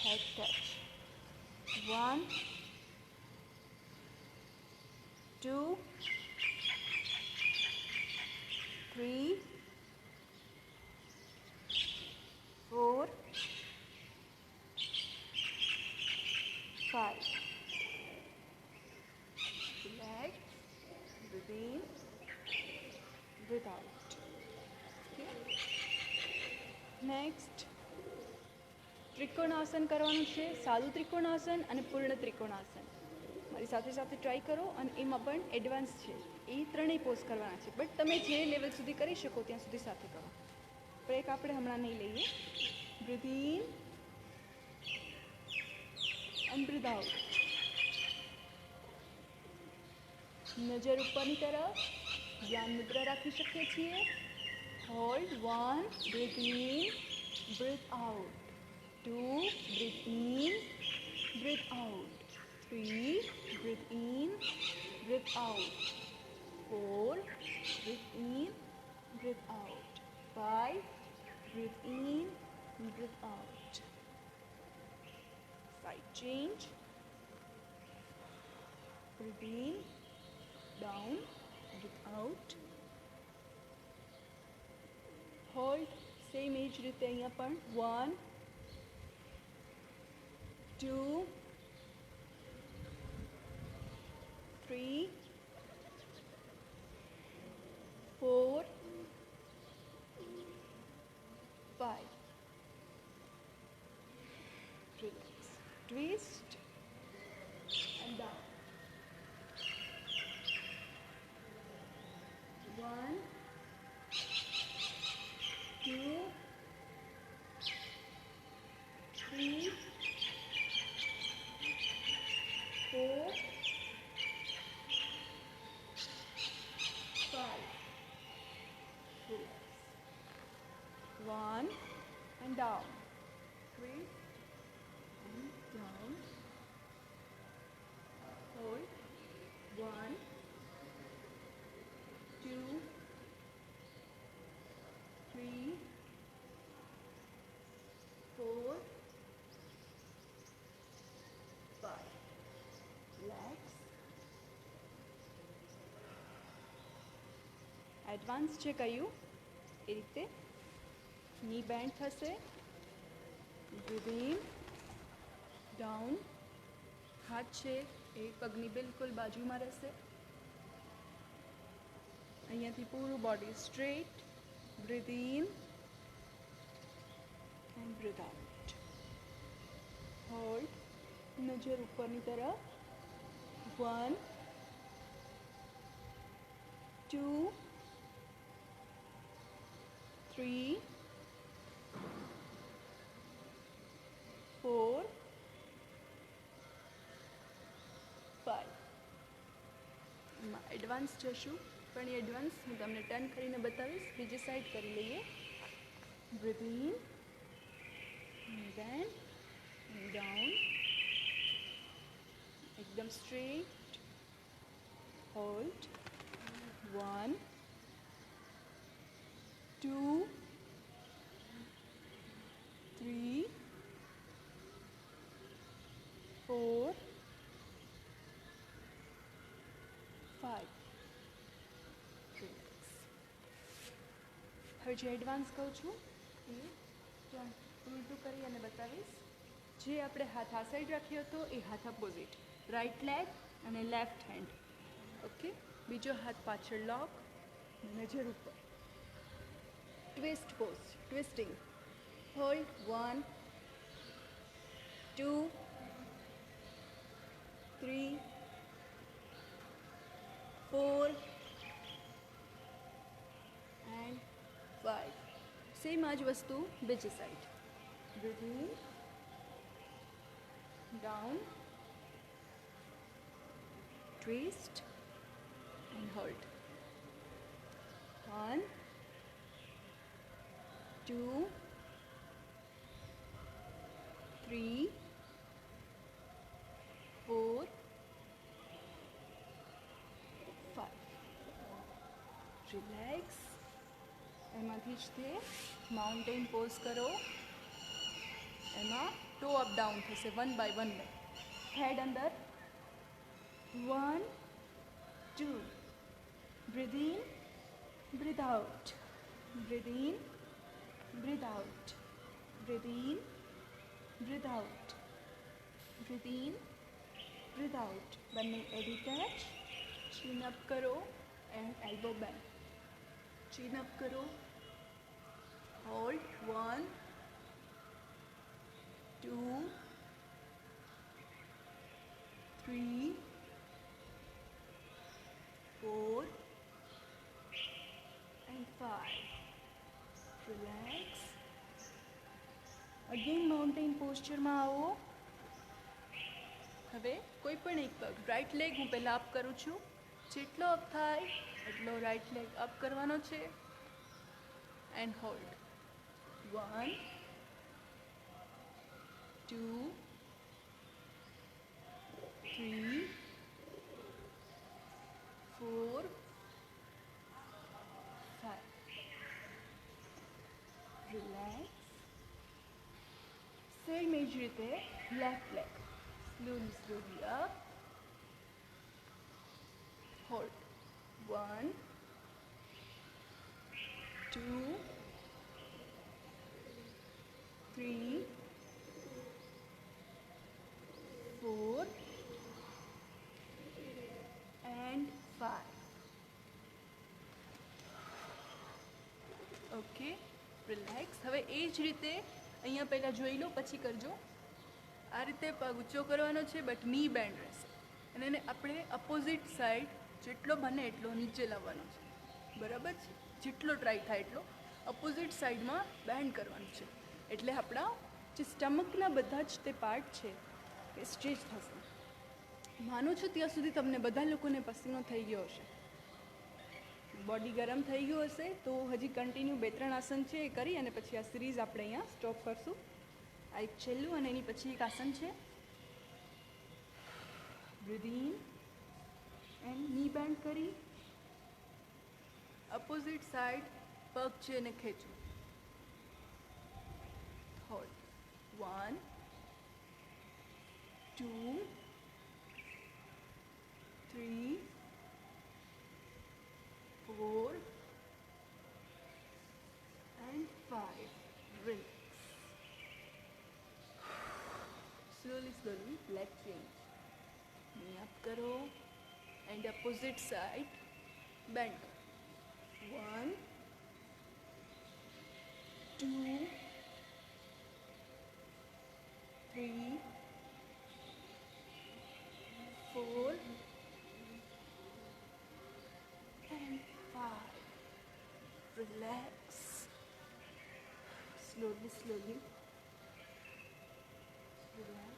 head touch. 1 2 3 4 5. Relax, breathe in, breathe out. Okay. Next, ત્રિકોણાસન કરવાનું છે. સાદું ત્રિકોણાસન અને પૂર્ણ ત્રિકોણાસન. મારી સાથે સાથે ટ્રાય કરો, અને એમાં પણ એડવાન્સ છે, એ ત્રણેય પોઝ કરવાના છે. બટ તમે જે લેવલ સુધી કરી શકો ત્યાં સુધી સાથે કરો. બ્રેક આપણે હમણાં નહીં લઈએ. Breathe in and breathe out. નજર ઉપરની તરફ, ધ્યાન મુદ્રા રાખી શકીએ છીએ. Hold 1, breathe in, breathe out. 2, breathe in, breathe out. 3, breathe in, breathe out. 4, breathe in, breathe out. 5, breathe in, breathe out. Side change. Breathe in, down, breathe out. Hold, same એજ રીતે અહીંયા પણ 1 2 3 4 5. Relax. Twist and down. 1 2 3 4 5. Relax. 1 and down. 3 and down. Hold. 1 2 3 4 5. Relax. Advance છે કયું એ રીતે ની bend થશે. Breathe in, down. હાથ છે એ પગની બિલકુલ બાજુમાં રહેશે. અહીંયાથી પૂરું body straight. Breathe in and breathe out. Hold. નજર ઉપરની તરફ. 1 2 3 4 5. એમાં એડવાન્સ જશું, પણ એ એડવાન્સ હું તમને ટર્ન કરીને બતાવીશ. બીજી સાઈડ કરી લઈએ. Breathe in, then down. એકદમ સ્ટ્રેટ. હોલ્ડ. 1 2 3 4 5. રિલેક્સ. હવે જે એડવાન્સ કહું છું એ ઉલટું કરી અને બતાવીશ. જે આપણે હાથ આ સાઈડ રાખ્યો હતો એ હાથ અપોઝિટ. રાઈટ લેગ અને લેફ્ટ હેન્ડ. ઓકે. બીજો હાથ પાછળ લોક, નજર ઉપર. Twist pose, twisting. Hold. 1 2 3 4 and 5. Same આ જ વસ્તુ બીજી side. Breathe in, down, twist and hold. 1 2 3 4 5. Relax. એમાંથી જ તે માઉન્ટેન પોઝ કરો. એમાં ટો અપ ડાઉન થશે one by one by. Head અંદર. 1 2. Breathe in, breathe out. Breathe in, breathe out. Breathe in, breathe out. Breathe in, breathe out. બંને એડી touch. Chin up કરો and elbow bend. Chin up કરો. Hold. 1 2 3 4 and 5. Relax. Again mountain posture માં આવો. હવે કોઈ પણ એક પગ, રાઈટ લેગ હું પહેલાં અપ કરું છું. જેટલો અપ થાય એટલો રાઈટ લેગ અપ કરવાનો છે. And hold. 1 2 3 4 5. રિલેક્સ. સેમ એ જ રીતે left leg slowly up. Hold. 1 2 3 4 and 5. Okay, relax. હવે એ જ રીતે અહીંયા પહેલાં જોઈ લો, પછી કરજો. આ રીતે પગ ઊંચો કરવાનો છે, બટ ની બેન્ડ રહેશે. અને એને આપણે અપોઝિટ સાઈડ જેટલો બને એટલો નીચે લાવવાનો છે. બરાબર છે? જેટલો ટ્રાય થાય એટલો અપોઝિટ સાઈડમાં બેન્ડ કરવાનું છે. એટલે આપણા જે સ્ટમકના બધા જ તે પાર્ટ છે એ સ્ટ્રેચ થશે. માનું છું ત્યાં સુધી તમને બધા લોકોને પસીનો થઈ ગયો હશે, બોડી ગરમ થઈ ગયું હશે. તો હજી કન્ટિન્યુ 2-3 આસન છે એ કરી અને પછી આ સિરીઝ આપણે અહીંયા સ્ટોપ કરશું. આ એક છેલ્લું અને એની પછી એક આસન છે. બ્રીથ ઇન એન્ડ ની બેન્ડ કરી અપોઝિટ સાઈડ પગ છે એને ખેંચો. Hold. 1 2 3 4 and 5. Relax. Slowly leg change. Knee up karo and opposite side bend. 1 2 3 4 and 5. Relax. Slowly. Relax.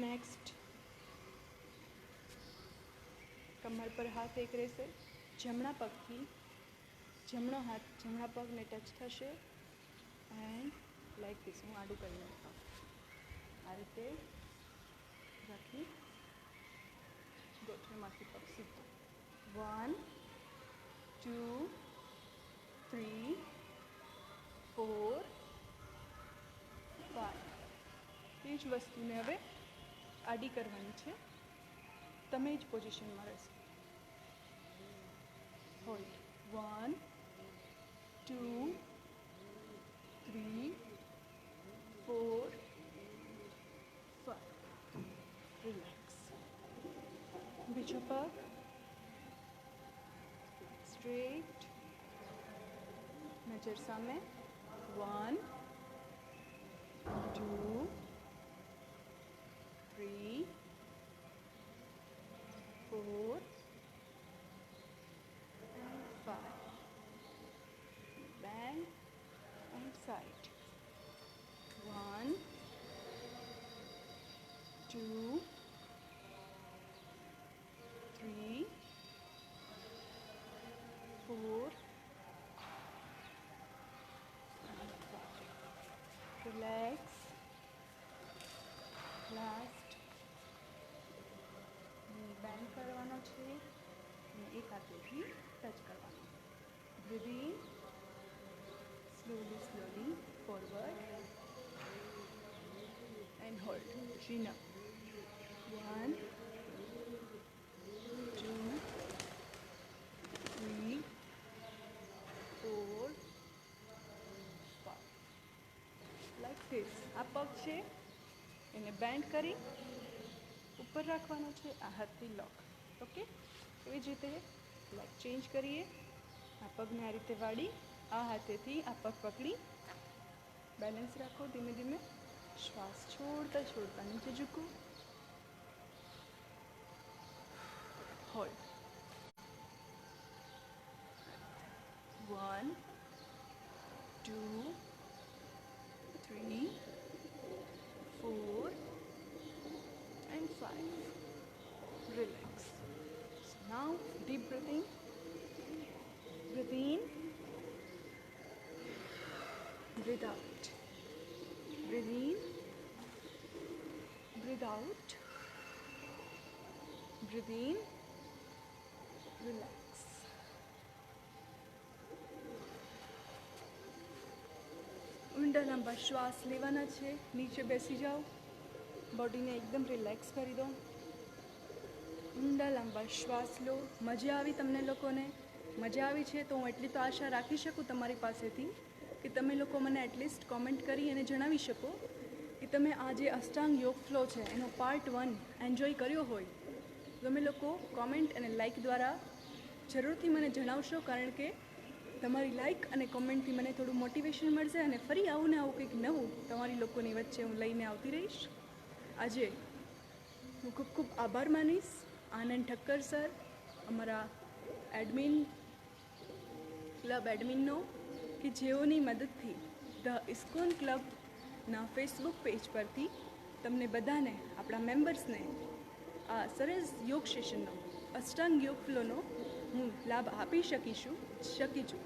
Next. કમર પર હાથ એક રહેશે. જમણા પગથી જમણો હાથ જમણા પગને ટચ થશે એન્ડ લાઈક ધીસ. હું આડું કરીને બતાવું. આ રીતે રાખી ગોઠણમાંથી પગ સીધો. 1 2 3 4 5. એ જ વસ્તુને હવે આડી કરવાની છે. તમે જ પોઝિશનમાં રહેશો. હોલ્ડ. 1 2 3 4 5. રિલેક્સ. બીજો પગ સ્ટ્રેટ, નજર સામે. 1 2 3 4 and 5. Bend and side. 1 2 3 4 and 5. Relax. Last. Band કરવાનો છે અને એક હાથેથી Breathe in, slowly forward and hold. Chin up. 1, 2, 3, 4, 5. Like this. આ પગ છે એને બેન્ડ કરી ઉપર રાખવાનો છે, આ હાથથી લોક. ઓકે, એવી જ રીતે લેગ ચેન્જ કરીએ. આ પગને આ રીતે વાળી આ હાથેથી આ પગ પકડી બેલેન્સ રાખો. ધીમે ધીમે શ્વાસ છોડતા નીચે ઝૂકો. Hold. 1, 2, 3, 4 and 5. Relax. So now deep breathing. Breathe in, breathe out. Breathe in, breathe out. Breathe in, relax. ઊંડા લાંબા શ્વાસ લેવાના છે. નીચે બેસી જાઓ. બોડીને એકદમ રિલેક્સ કરી દો. ઊંડા લાંબા શ્વાસ લો. મજા આવી તમને લોકોને? મજા આવી છે તો હું એટલી તો આશા રાખી શકું તમારી પાસેથી કે તમે લોકો મને એટલીસ્ટ કોમેન્ટ કરી અને જણાવી શકો કે તમે આ જે અષ્ટાંગ યોગ ફ્લો છે એનો પાર્ટ 1 એન્જોય કર્યો હોય. તમે લોકો કોમેન્ટ અને લાઇક દ્વારા જરૂરથી મને જણાવશો, કારણ કે તમારી લાઇક અને કોમેન્ટથી મને થોડું મોટિવેશન મળશે અને ફરી આવું ને આવું કંઈક નવું તમારી લોકોની વચ્ચે હું લઈને આવતી રહીશ. આજે હું ખૂબ ખૂબ આભાર માનીશ આનંદ ઠક્કર સર, અમારા એડમિન ક્લબ એડમિનનો, કે જેઓની મદદથી ધ ઇસ્કોન ક્લબના ફેસબુક પેજ પરથી તમને બધાને, આપણા મેમ્બર્સને આ સરસ યોગ સેશનનો અષ્ટાંગ યોગ ફ્લોનો હું લાભ આપી શકી છું.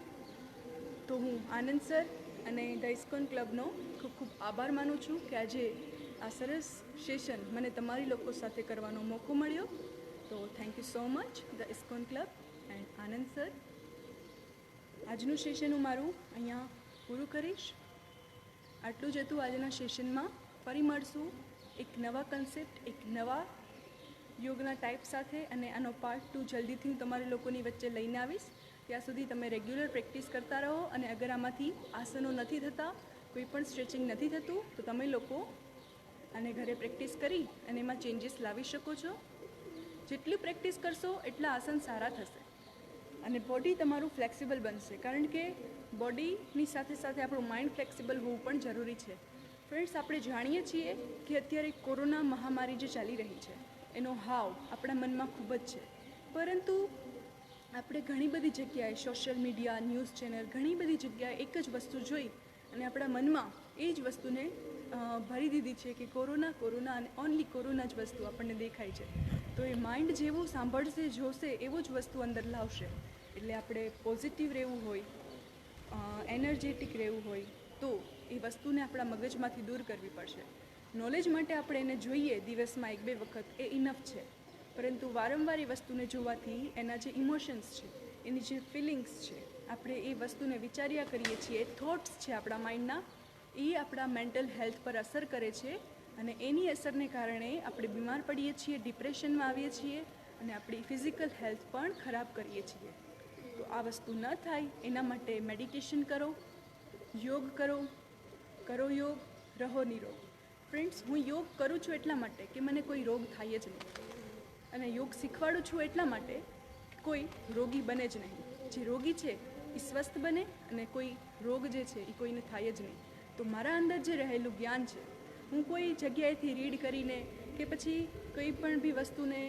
તો હું આનંદ સર અને ધ ઇસ્કોન ક્લબનો ખૂબ ખૂબ આભાર માનું છું કે આજે આ સરસ સેશન મને તમારી લોકો સાથે કરવાનો મોકો મળ્યો. તો thank you so much the ISKCON club and Anand sir. આજનું સેશન હું મારું અહીંયા પૂરું કરીશ. આટલું જ હતું આજના સેશનમાં. ફરી મળશું એક નવા કન્સેપ્ટ, એક નવા યોગના ટાઈપ સાથે, અને આનો પાર્ટ 2 જલ્દીથી હું તમારી લોકોની વચ્ચે લઈને આવીશ. ત્યાં સુધી તમે રેગ્યુલર પ્રેક્ટિસ કરતા રહો, અને અગર આમાંથી આસનો નથી થતા, કોઈ પણ સ્ટ્રેચિંગ નથી થતું, તો તમે લોકો આને ઘરે પ્રેક્ટિસ કરી અને એમાં ચેન્જીસ લાવી શકો છો. જેટલી પ્રેક્ટિસ કરશો એટલા આસન સારા થશે અને બોડી તમારું ફ્લેક્સિબલ બનશે, કારણ કે બોડીની સાથે સાથે આપણું માઇન્ડ ફ્લેક્સિબલ હોવું પણ જરૂરી છે. ફ્રેન્ડ્સ, આપણે જાણીએ છીએ કે અત્યારે કોરોના મહામારી જે ચાલી રહી છે એનો હાવ આપણા મનમાં ખૂબ જ છે, પરંતુ આપણે ઘણી બધી જગ્યાએ સોશિયલ મીડિયા, ન્યૂઝ ચેનલ, ઘણી બધી જગ્યાએ એક જ વસ્તુ જોઈ અને આપણા મનમાં એ જ વસ્તુને ભરી દીધી છે કે કોરોના અને ઓનલી કોરોના જ વસ્તુ આપણને દેખાય છે. તો એ માઇન્ડ જેવું સાંભળશે, જોશે, એવું જ વસ્તુ અંદર લાવશે. એટલે આપણે પોઝિટિવ રહેવું હોય, એનર્જેટિક રહેવું હોય, તો એ વસ્તુને આપણા મગજમાંથી દૂર કરવી પડશે. નોલેજ માટે આપણે એને જોઈએ દિવસમાં 1-2 વખત, એ ઇનફ છે, પરંતુ વારંવાર એ વસ્તુને જોવાથી એના જે ઇમોશન્સ છે, એની જે ફિલિંગ્સ છે, આપણે એ વસ્તુને વિચાર્યા કરીએ છીએ, એ થોટ્સ છે આપણા માઇન્ડના, એ આપણા મેન્ટલ હેલ્થ પર અસર કરે છે, અને એની અસરને કારણે આપણે બીમાર પડીએ છીએ, ડિપ્રેશનમાં આવીએ છીએ, અને આપણી ફિઝિકલ હેલ્થ પણ ખરાબ કરીએ છીએ. તો આ વસ્તુ ન થાય એના માટે મેડિટેશન કરો, યોગ કરો યોગ, રહો નિરોગ. ફ્રેન્ડ્સ, હું યોગ કરું છું એટલા માટે કે મને કોઈ રોગ થાય જ નહીં, અને યોગ શીખવાડું છું એટલા માટે કે કોઈ રોગી બને જ નહીં. જે રોગી છે એ સ્વસ્થ બને, અને કોઈ રોગ જે છે એ કોઈને થાય જ નહીં. તો મારા અંદર જે રહેલું જ્ઞાન છે, હું કોઈ જગ્યાએથી રીડ કરીને કે પછી કોઈ પણ બી વસ્તુને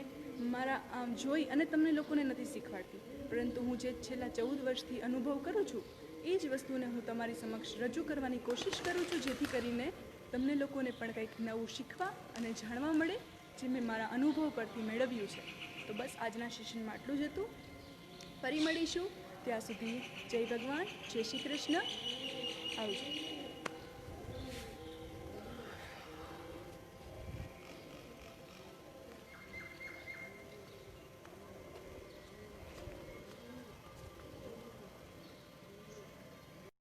મારા જોઈ અને તમને લોકોને નથી શીખવાડતી, પરંતુ હું જે છેલ્લા 14 વર્ષથી અનુભવ કરું છું એ જ વસ્તુને હું તમારી સમક્ષ રજૂ કરવાની કોશિશ કરું છું, જેથી કરીને તમને લોકોને પણ કંઈક નવું શીખવા અને જાણવા મળે, જે મેં મારા અનુભવ પરથી મેળવ્યું છે. તો બસ આજના સેશનમાં આટલું જ હતું. ફરી મળીશું. ત્યાં સુધી જય ભગવાન, જય શ્રી કૃષ્ણ. આવજો.